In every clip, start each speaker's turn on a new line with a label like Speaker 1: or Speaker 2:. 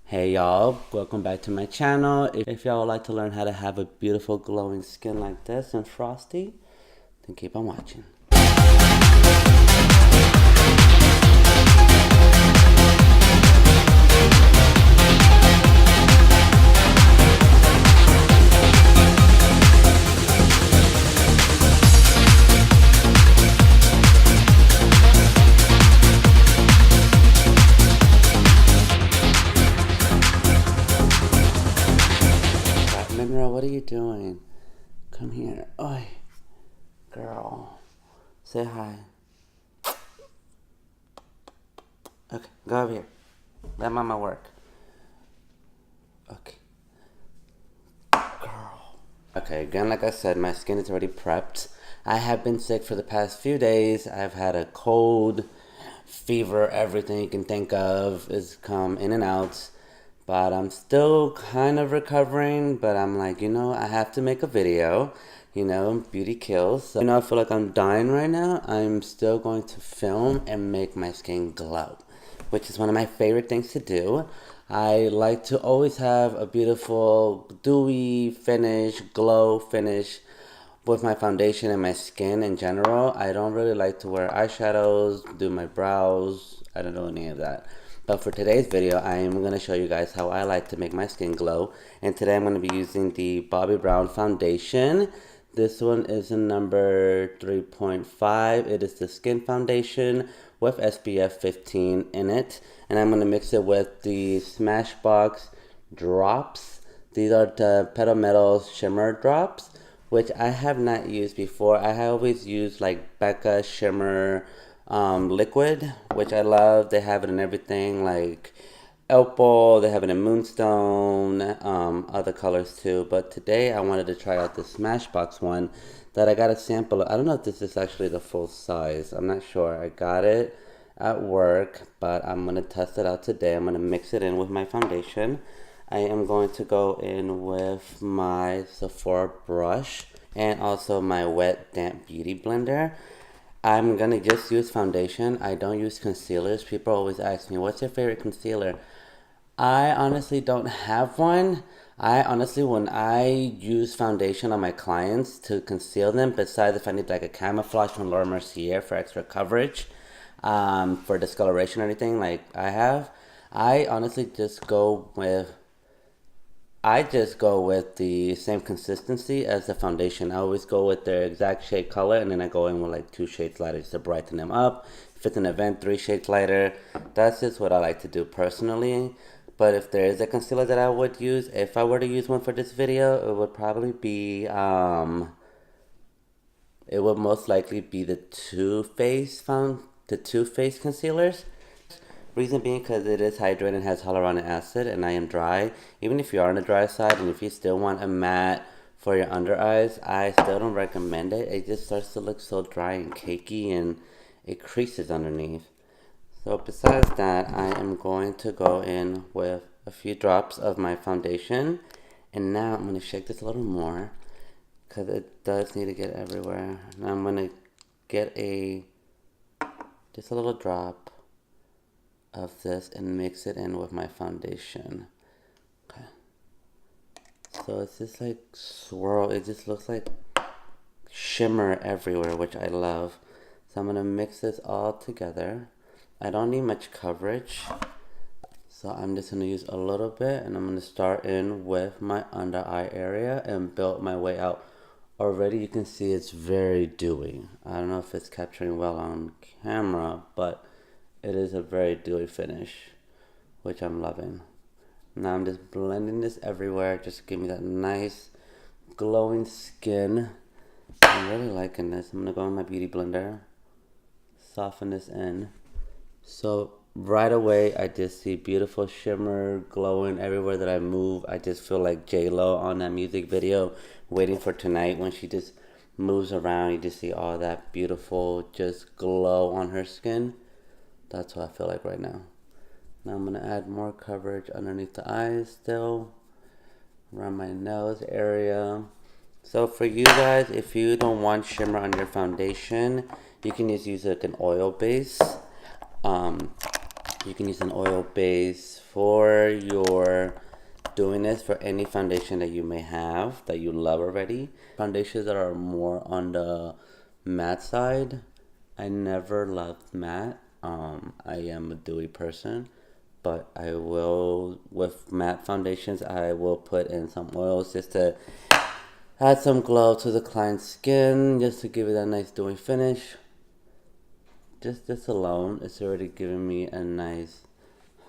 Speaker 1: Hey y'all, welcome back to my channel. If y'all would like to learn how to have a beautiful glowing skin like this and frosty, then keep on watching. Mineral, what are you doing? Come here. Oi, girl. Say hi. Okay, go over here. Let mama work. Okay. Girl. Okay, again, like I said, my skin is already prepped. I have been sick for the past few days. I've had a cold, fever, everything you can think of is come in and out. But I'm still kind of recovering, but I'm like, I have to make a video. Beauty kills. So, I feel like I'm dying right now. I'm still going to film and make my skin glow, which is one of my favorite things to do. I like to always have a beautiful, dewy finish, glow finish with my foundation and my skin in general. I don't really like to wear eyeshadows, do my brows. I don't do any of that. But for today's video, I am going to show you guys how I like to make my skin glow. And today I'm going to be using the Bobbi Brown foundation. This one is in number 3.5. It is the skin foundation with SPF 15 in it. And I'm going to mix it with the Smashbox drops. These are the Petal Metal Shimmer drops, which I have not used before. I have always used like Becca Shimmer liquid, which I love. They have it in everything like Opal, they have it in Moonstone, other colors too. But today I wanted to try out the Smashbox one that I got a sample of. I don't know if this is actually the full size. I'm not sure. I got it at work, but I'm going to test it out today. I'm going to mix it in with my foundation. I am going to go in with my Sephora brush and also my wet damp beauty blender. I'm going to just use foundation. I don't use concealers. People always ask me, what's your favorite concealer? I honestly don't have one. When I use foundation on my clients to conceal them, besides if I need like a camouflage from Laura Mercier for extra coverage, for discoloration or anything like I have, I honestly just go with the same consistency as the foundation. I always go with their exact shade color, and then I go in with like 2 shades lighter just to brighten them up. If it's an event, 3 shades lighter. That's just what I like to do personally. But if there is a concealer that I would use, if I were to use one for this video, it would probably be, it would most likely be the Too Faced concealers. Reason being because it is hydrated and has hyaluronic acid, and I am dry. Even if you are on the dry side and if you still want a matte for your under eyes, I still don't recommend it. It just starts to look so dry and cakey and it creases underneath. So besides that, I am going to go in with a few drops of my foundation. And now I'm going to shake this a little more because it does need to get everywhere. Now I'm going to get just a little drop of this and mix it in with my foundation. Okay. So it's just like swirl. It just looks like shimmer everywhere, which I love. So I'm going to mix this all together. I don't need much coverage, so I'm just going to use a little bit, and I'm going to start in with my under eye area and build my way out. Already you can see it's very dewy. I don't know if it's capturing well on camera, but it is a very dewy finish, which I'm loving. Now I'm just blending this everywhere, just to give me that nice glowing skin. I'm really liking this. I'm going to go in my beauty blender, soften this in. So right away, I just see beautiful shimmer glowing everywhere that I move. I just feel like JLO on that music video, Waiting for Tonight, when she just moves around. You just see all that beautiful just glow on her skin. That's what I feel like right now. Now I'm going to add more coverage underneath the eyes still, around my nose area. So for you guys, if you don't want shimmer on your foundation, you can just use like an oil base. You can use an oil base for your doing this for any foundation that you may have that you love already. Foundations that are more on the matte side, I never loved matte. I am a dewy person, but I will, with matte foundations, I will put in some oils just to add some glow to the client's skin, just to give it a nice dewy finish. Just this alone is already giving me a nice,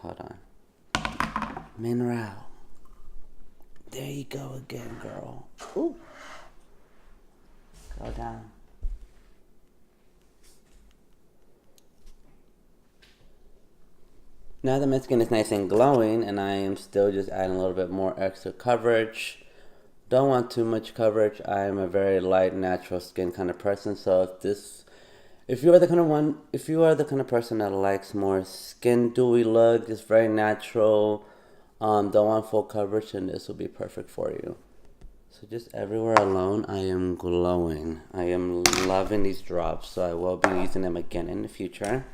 Speaker 1: hold on, mineral. There you go again, girl. Ooh. Go down. Now that my skin is nice and glowing, and I am still just adding a little bit more extra coverage. Don't want too much coverage. I am a very light, natural skin kind of person. So if you are the kind of person that likes more skin dewy look, just very natural, don't want full coverage, then this will be perfect for you. So just everywhere alone, I am glowing. I am loving these drops, so I will be using them again in the future.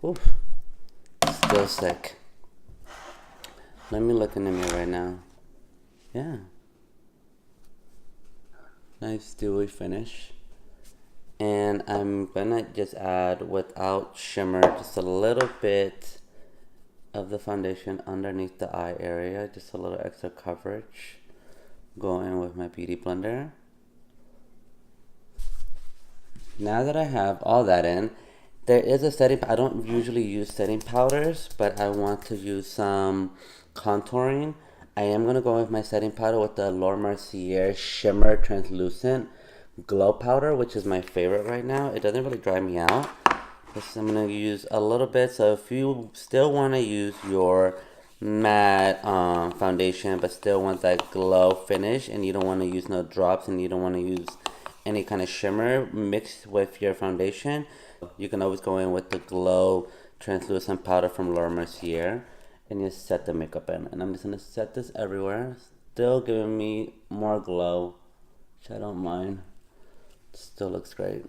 Speaker 1: Oof, still sick. Let me look in the mirror right now. Yeah. Nice dewy finish. And I'm gonna just add, without shimmer, just a little bit of the foundation underneath the eye area. Just a little extra coverage. Go in with my beauty blender. Now that I have all that in, there is a setting. I don't usually use setting powders, but I want to use some contouring. I am going to go with my setting powder with the Laura Mercier Shimmer Translucent Glow Powder, which is my favorite right now. It doesn't really dry me out. So I'm going to use a little bit. So if you still want to use your matte foundation, but still want that glow finish, and you don't want to use no drops, and you don't want to use any kind of shimmer mixed with your foundation, you can always go in with the Glow Translucent Powder from Laura Mercier and just set the makeup in. And I'm just going to set this everywhere, still giving me more glow, which I don't mind. Still looks great.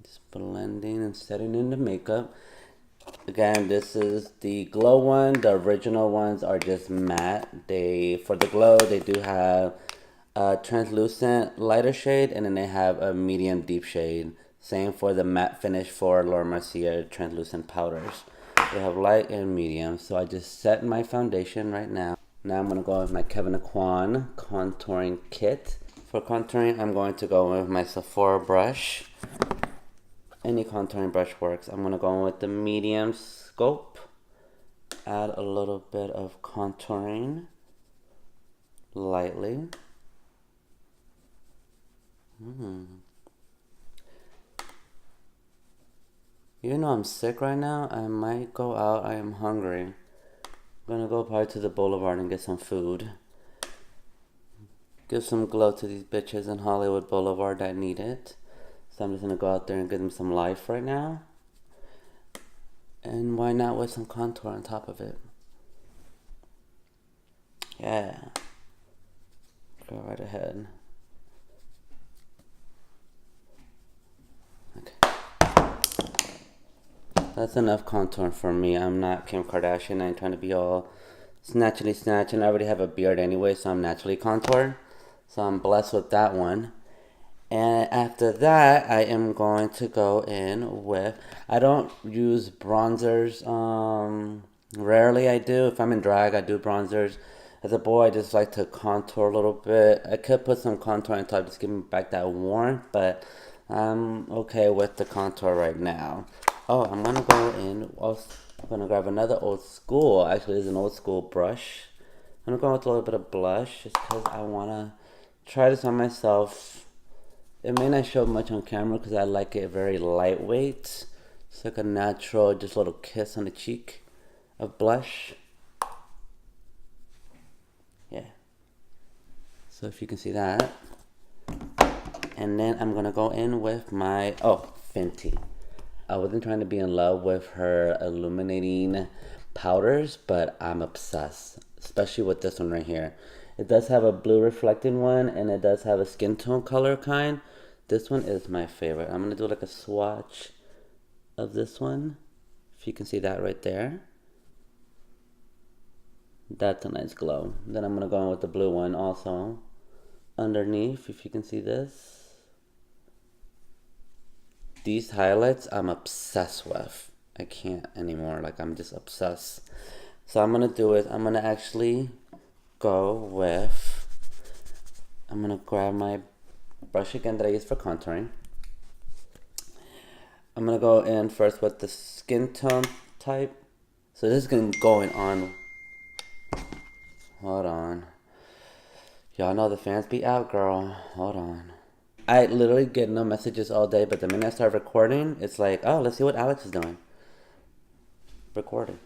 Speaker 1: Just blending and setting in the makeup. Again, this is the glow one. The original ones are just matte. For the glow, they do have a translucent lighter shade, and then they have a medium deep shade. Same for the matte finish for Laura Mercier translucent powders. They have light and medium. So I just set my foundation right now. Now I'm going to go with my Kevyn Aucoin contouring kit. For contouring, I'm going to go with my Sephora brush. Any contouring brush works. I'm going to go with the medium scope. Add a little bit of contouring lightly. Even though I'm sick right now, I might go out. I am hungry. I'm gonna go probably to the Boulevard and get some food. Give some glow to these bitches in Hollywood Boulevard that need it. So I'm just gonna go out there and give them some life right now. And why not with some contour on top of it? Yeah. Go right ahead. That's enough contour for me. I'm not Kim Kardashian. I ain't trying to be all snatchily snatch. And I already have a beard anyway, so I'm naturally contour. So I'm blessed with that one. And after that, I am going to go in with... I don't use bronzers. Rarely I do. If I'm in drag, I do bronzers. As a boy, I just like to contour a little bit. I could put some contour on top, just give me back that warmth. But I'm okay with the contour right now. Oh, I'm going to go in, I'm going to grab another old school, actually this is an old school brush. I'm going to go with a little bit of blush, just because I want to try this on myself. It may not show much on camera, because I like it very lightweight. It's like a natural, just a little kiss on the cheek of blush. Yeah. So if you can see that. And then I'm going to go in with my, Fenty. I wasn't trying to be in love with her illuminating powders, but I'm obsessed, especially with this one right here. It does have a blue reflecting one, and it does have a skin tone color kind. This one is my favorite. I'm going to do like a swatch of this one. If you can see that right there. That's a nice glow. Then I'm going to go in with the blue one also. Underneath, if you can see this. These highlights I'm obsessed with. I can't anymore. Like, I'm just obsessed. So I'm going to do is I'm going to actually go with, I'm going to grab my brush again that I use for contouring. I'm going to go in first with the skin tone type. So this is going on. Hold on. Y'all know the fans be out, girl. Hold on. I literally get no messages all day, but the minute I start recording, it's like, oh, let's see what Alex is doing. Recording.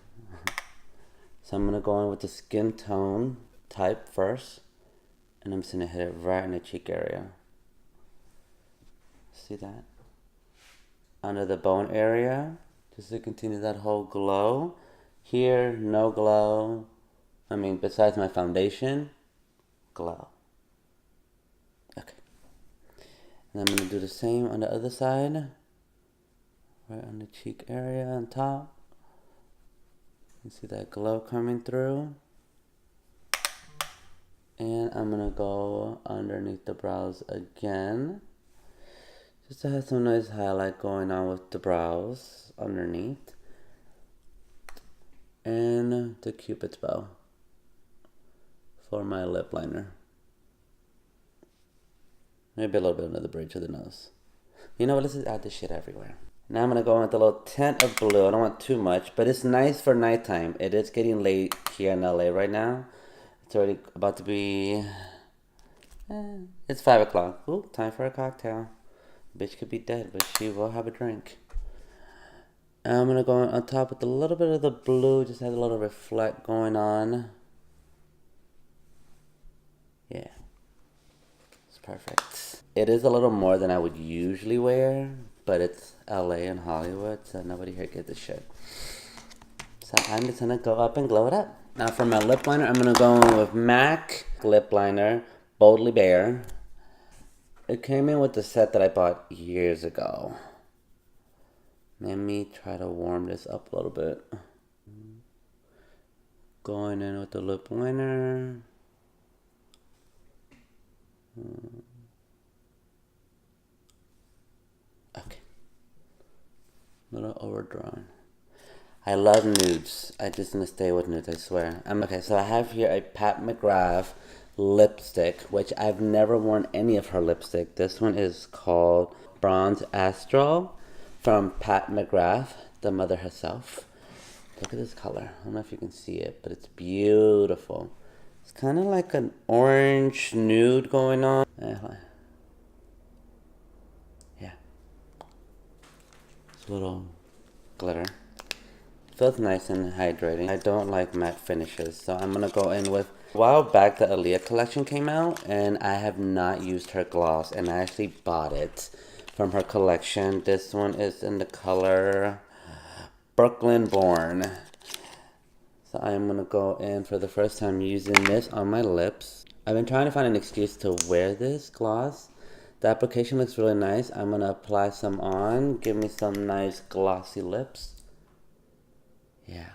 Speaker 1: So I'm going to go in with the skin tone type first. And I'm just going to hit it right in the cheek area. See that? Under the bone area. Just to continue that whole glow. Here, no glow. I mean, besides my foundation, glow. Okay. And I'm going to do the same on the other side. Right on the cheek area on top. You see that glow coming through. And I'm going to go underneath the brows again. Just to have some nice highlight going on with the brows underneath. And the Cupid's bow for my lip liner. Maybe a little bit under the bridge of the nose. You know what, let's just add this shit everywhere. Now I'm going to go in with a little tint of blue. I don't want too much, but it's nice for nighttime. It is getting late here in LA right now. It's already about to be, it's 5 o'clock. Ooh, time for a cocktail. Bitch could be dead, but she will have a drink. And I'm going to go on top with a little bit of the blue. Just have a little reflect going on. Yeah. It's perfect. It is a little more than I would usually wear, but it's LA and Hollywood, so nobody here gets this shit. So I'm just going to go up and glow it up. Now for my lip liner, I'm going to go in with MAC lip liner, Boldly Bare. It came in with the set that I bought years ago. Let me try to warm this up a little bit. Going in with the lip liner. Okay. A little overdrawn. I love nudes. I just gonna stay with nudes, I swear. Okay, so I have here a Pat McGrath lipstick, which I've never worn any of her lipstick. This one is called Bronze Astral from Pat McGrath, the mother herself. Look at this color. I don't know if you can see it, but it's beautiful. It's kind of like an orange nude going on. Yeah. It's a little glitter. Feels nice and hydrating. I don't like matte finishes, so I'm gonna go in with, a while back the Aaliyah collection came out, and I have not used her gloss, and I actually bought it from her collection. This one is in the color Brooklyn Born. So I'm gonna go in for the first time using this on my lips. I've been trying to find an excuse to wear this gloss. The application looks really nice. I'm gonna apply some on, give me some nice glossy lips. Yeah.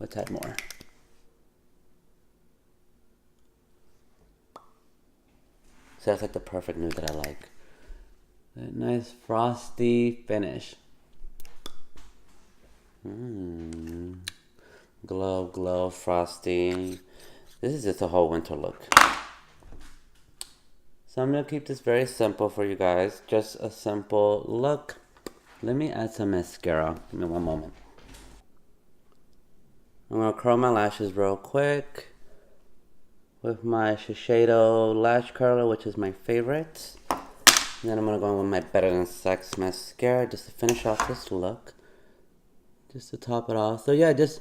Speaker 1: Let's add more. So that's like the perfect nude that I like. That nice frosty finish. Glow, glow, frosty. This is just a whole winter look. So I'm going to keep this very simple for you guys. Just a simple look. Let me add some mascara. Give me one moment. I'm going to curl my lashes real quick with my Shiseido lash curler, which is my favorite. And then I'm going to go in with my Better Than Sex mascara just to finish off this look. Just to top it off. So yeah, just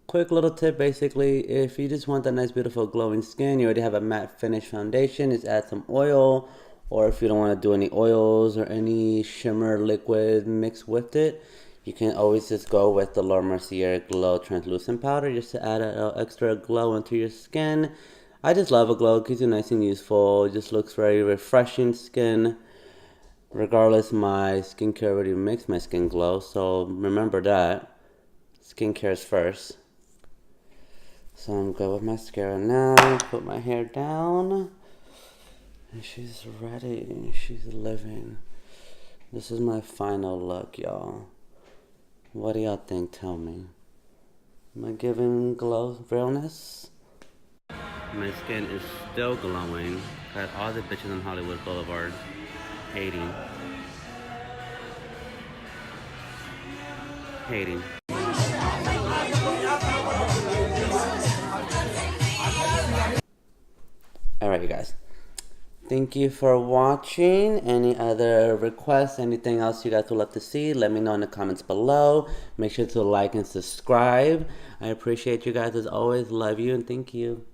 Speaker 1: quick little tip basically. If you just want that nice beautiful glowing skin, you already have a matte finish foundation, just add some oil. Or if you don't want to do any oils or any shimmer liquid mixed with it, you can always just go with the Laura Mercier Glow Translucent Powder just to add a little extra glow into your skin. I just love a glow. It keeps you nice and useful. It just looks very refreshing skin. Regardless, my skincare already makes my skin glow, so remember that. Skincare is first. So I'm good with mascara now. Put my hair down. And she's ready. She's living. This is my final look, y'all. What do y'all think? Tell me. Am I giving glow realness? My skin is still glowing. Got all the bitches on Hollywood Boulevard hating. Hating. Alright, you guys. Thank you for watching. Any other requests, anything else you guys would love to see, let me know in the comments below. Make sure to like and subscribe. I appreciate you guys as always. Love you and thank you.